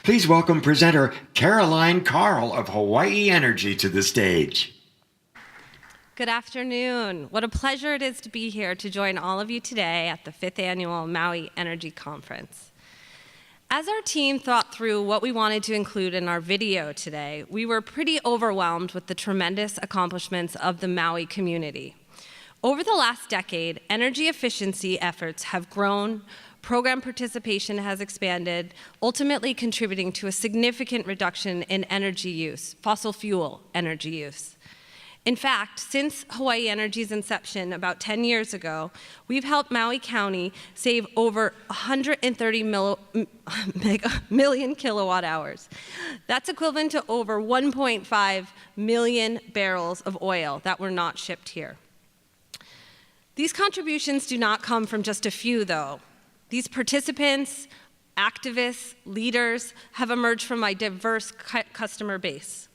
Please welcome presenter Caroline Carl of Hawaii Energy to the stage. Good afternoon. What a pleasure it is to be here to join all of you today at the 5th Annual Maui Energy Conference. As our team thought through what we wanted to include in our video today, we were pretty overwhelmed with the tremendous accomplishments of the Maui community. Over the last decade, energy efficiency efforts have grown, program participation has expanded, ultimately contributing to a significant reduction in energy use, fossil fuel energy use. In fact, since Hawaii Energy's inception about 10 years ago, we've helped Maui County save over 130 million kilowatt hours. That's equivalent to over 1.5 million barrels of oil that were not shipped here. These contributions do not come from just a few, though. These participants, activists, leaders have emerged from a diverse customer base.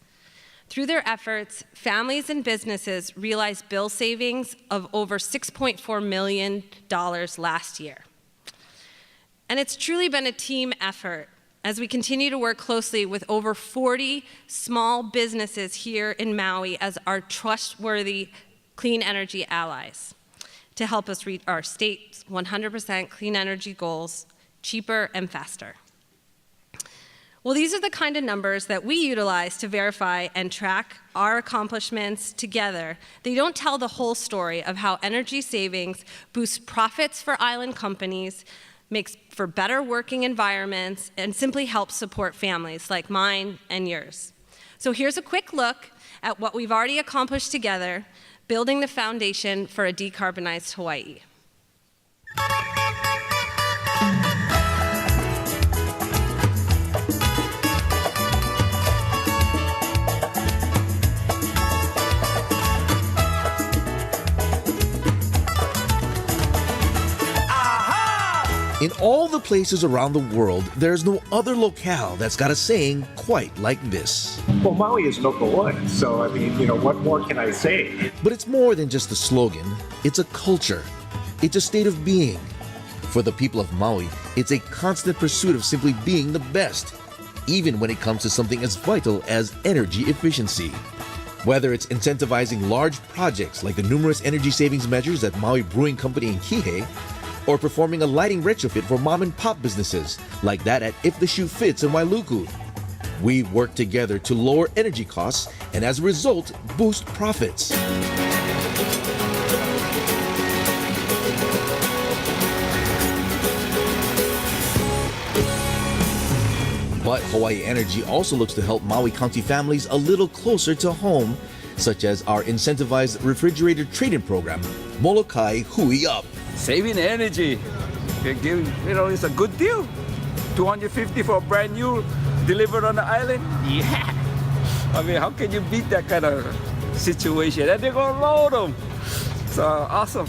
Through their efforts, families and businesses realized bill savings of over $6.4 million last year. And it's truly been a team effort as we continue to work closely with over 40 small businesses here in Maui as our trustworthy clean energy allies to help us reach our state's 100% clean energy goals cheaper and faster. Well, these are the kind of numbers that we utilize to verify and track our accomplishments together. They don't tell the whole story of how energy savings boosts profits for island companies, makes for better working environments, and simply helps support families like mine and yours. So here's a quick look at what we've already accomplished together, building the foundation for a decarbonized Hawaii. In all the places around the world, there's no other locale that's got a saying quite like this. Well, Maui is number one, so I mean, what more can I say? But it's more than just a slogan. It's a culture. It's a state of being. For the people of Maui, it's a constant pursuit of simply being the best, even when it comes to something as vital as energy efficiency. Whether it's incentivizing large projects like the numerous energy savings measures at Maui Brewing Company in Kihei, or performing a lighting retrofit for mom-and-pop businesses like that at If the Shoe Fits in Wailuku. We work together to lower energy costs and as a result, boost profits. But Hawaii Energy also looks to help Maui County families a little closer to home, such as our incentivized refrigerator trade-in program, Molokai Hui Up. Saving energy, it's a good deal. $250 for a brand new delivered on the island. Yeah, I mean, how can you beat that kind of situation? And they're gonna load them. So awesome.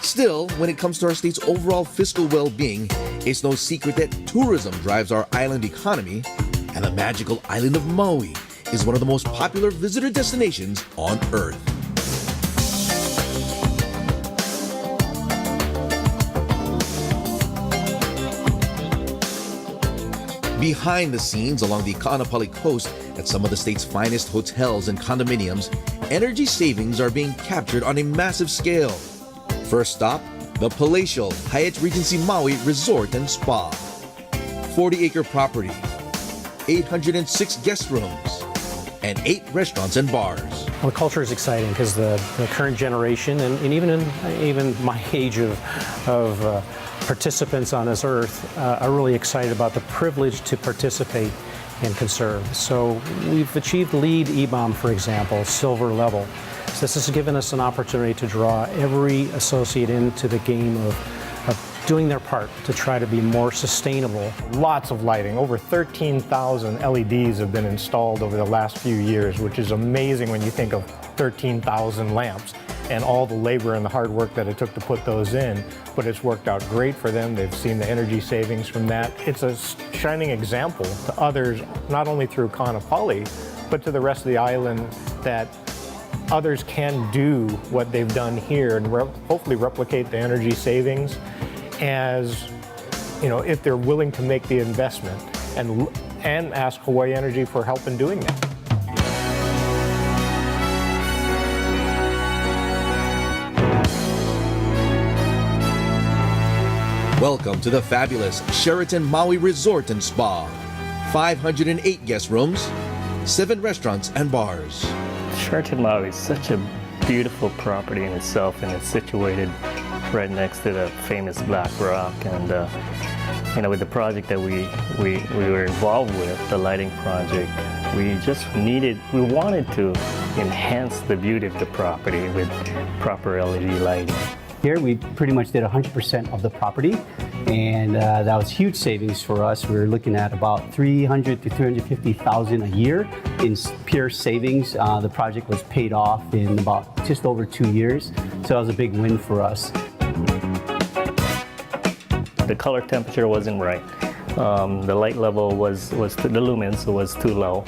Still, when it comes to our state's overall fiscal well-being, it's no secret that tourism drives our island economy, and the magical island of Maui is one of the most popular visitor destinations on Earth. Behind the scenes along the Ka'anapali coast at some of the state's finest hotels and condominiums, energy savings are being captured on a massive scale. First stop, the palatial Hyatt Regency Maui Resort and Spa. 40-acre property, 806 guest rooms, and 8 restaurants and bars. Well, the culture is exciting because the current generation and even my age of participants on this earth are really excited about the privilege to participate and conserve. So we've achieved LEED EBOM, for example, silver level. So this has given us an opportunity to draw every associate into the game of doing their part to try to be more sustainable. Lots of lighting. Over 13,000 LEDs have been installed over the last few years, which is amazing when you think of 13,000 lamps and all the labor and the hard work that it took to put those in. But it's worked out great for them. They've seen the energy savings from that. It's a shining example to others, not only through Ka'anapali, but to the rest of the island that others can do what they've done here and hopefully replicate the energy savings, as you know, if they're willing to make the investment and ask Hawaii Energy for help in doing that. Welcome to the fabulous Sheraton Maui Resort and Spa. 508 guest rooms, 7 restaurants and bars. Sheraton Maui is such a beautiful property in itself, and it's situated right next to the famous Black Rock. And you know, with the project that we were involved with, the lighting project, we wanted to enhance the beauty of the property with proper LED lighting. Here we pretty much did 100% of the property, and that was huge savings for us. We were looking at about $300,000 to $350,000 a year in pure savings. The project was paid off in about just over 2 years, so that was a big win for us. The color temperature wasn't right. The light level was the lumens was too low.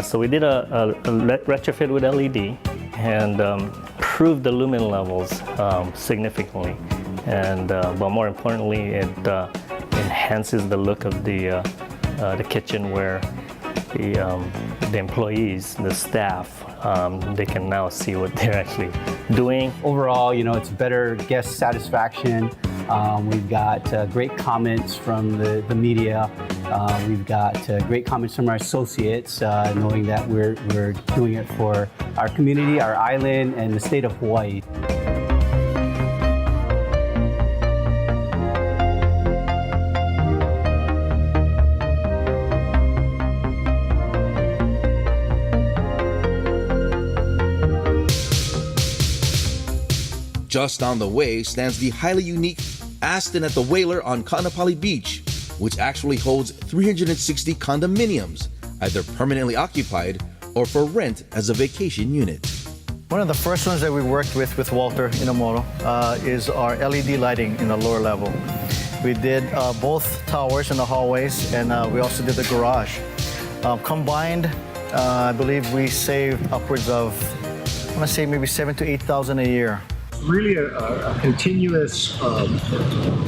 So we did a retrofit with LED and improved the lumen levels significantly. And but more importantly, it enhances the look of the kitchen, where the employees, the staff, they can now see what they're actually doing. Overall, you know, it's better guest satisfaction. We've got great comments from the media. We've got great comments from our associates, knowing that we're doing it for our community, our island, and the state of Hawaii. Just on the way stands the highly unique Aston at the Whaler on Kaanapali Beach, which actually holds 360 condominiums, either permanently occupied or for rent as a vacation unit. One of the first ones that we worked with Walter Inamoto is our LED lighting in the lower level. We did both towers in the hallways, and we also did the garage. Combined, I believe we saved upwards of, I want to say maybe $7,000 to $8,000 a year. Really a continuous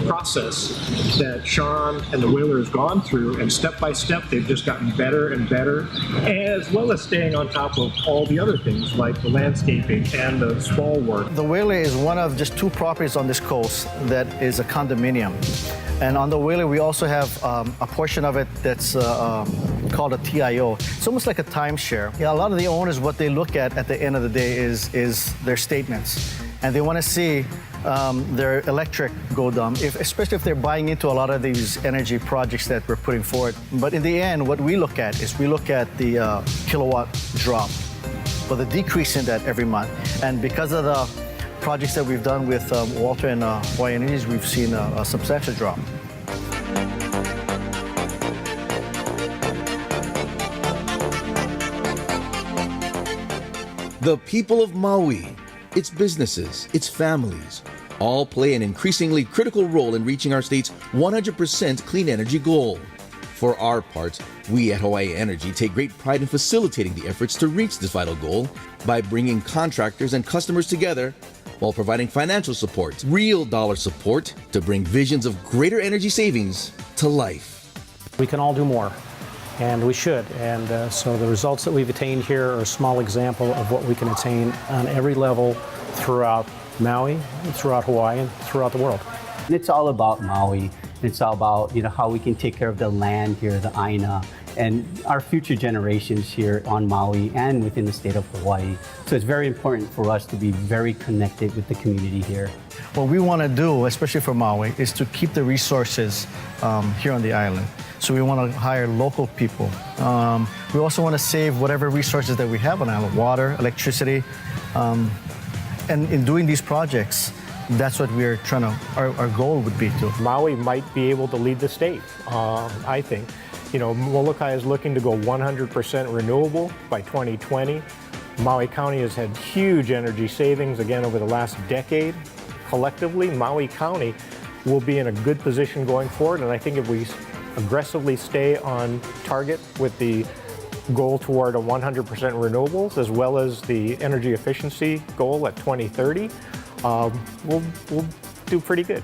process that Sean and the Whaler has gone through, and step by step they've just gotten better and better, as well as staying on top of all the other things like the landscaping and the small work. The Whaler is one of just 2 properties on this coast that is a condominium. And on the Whaler, we also have a portion of it that's called a TIO. It's almost like a timeshare. Yeah, a lot of the owners, what they look at the end of the day is their statements. And they want to see their electric go down, especially if they're buying into a lot of these energy projects that we're putting forward. But in the end, what we look at is the kilowatt drop, or the decrease in that every month. And because of the projects that we've done with Walter and Hawaii Energy, we've seen a substantial drop. The people of Maui, its businesses, its families, all play an increasingly critical role in reaching our state's 100% clean energy goal. For our part, we at Hawaii Energy take great pride in facilitating the efforts to reach this vital goal by bringing contractors and customers together while providing financial support, real dollar support, to bring visions of greater energy savings to life. We can all do more, and we should. And so the results that we've attained here are a small example of what we can attain on every level throughout Maui, throughout Hawaii, and throughout the world. And it's all about Maui. It's all about, you know, how we can take care of the land here, the Aina, and our future generations here on Maui and within the state of Hawaii. So it's very important for us to be very connected with the community here. What we want to do, especially for Maui, is to keep the resources here on the island. So we want to hire local people. We also want to save whatever resources that we have on island, water, electricity. And in doing these projects, that's what we're trying to, our goal would be to. Maui might be able to lead the state, I think. You know, Molokai is looking to go 100% renewable by 2020. Maui County has had huge energy savings, again, over the last decade. Collectively, Maui County will be in a good position going forward, and I think if we aggressively stay on target with the goal toward a 100% renewables, as well as the energy efficiency goal at 2030, we'll do pretty good.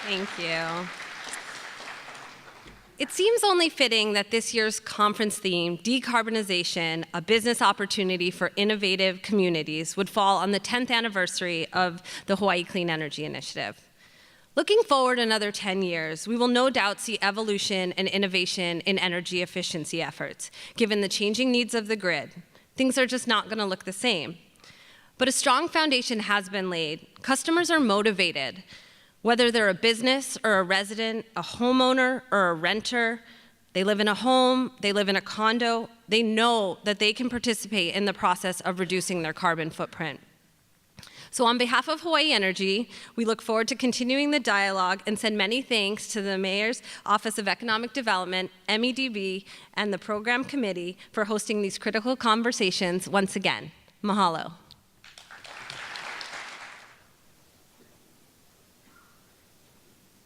Thank you. It seems only fitting that this year's conference theme, Decarbonization, a Business Opportunity for Innovative Communities, would fall on the 10th anniversary of the Hawaii Clean Energy Initiative. Looking forward another 10 years, we will no doubt see evolution and innovation in energy efficiency efforts, given the changing needs of the grid. Things are just not going to look the same. But a strong foundation has been laid. Customers are motivated. Whether they're a business or a resident, a homeowner or a renter, they live in a home, they live in a condo, they know that they can participate in the process of reducing their carbon footprint. So on behalf of Hawaii Energy, we look forward to continuing the dialogue and send many thanks to the Mayor's Office of Economic Development, MEDB, and the Program Committee for hosting these critical conversations once again. Mahalo.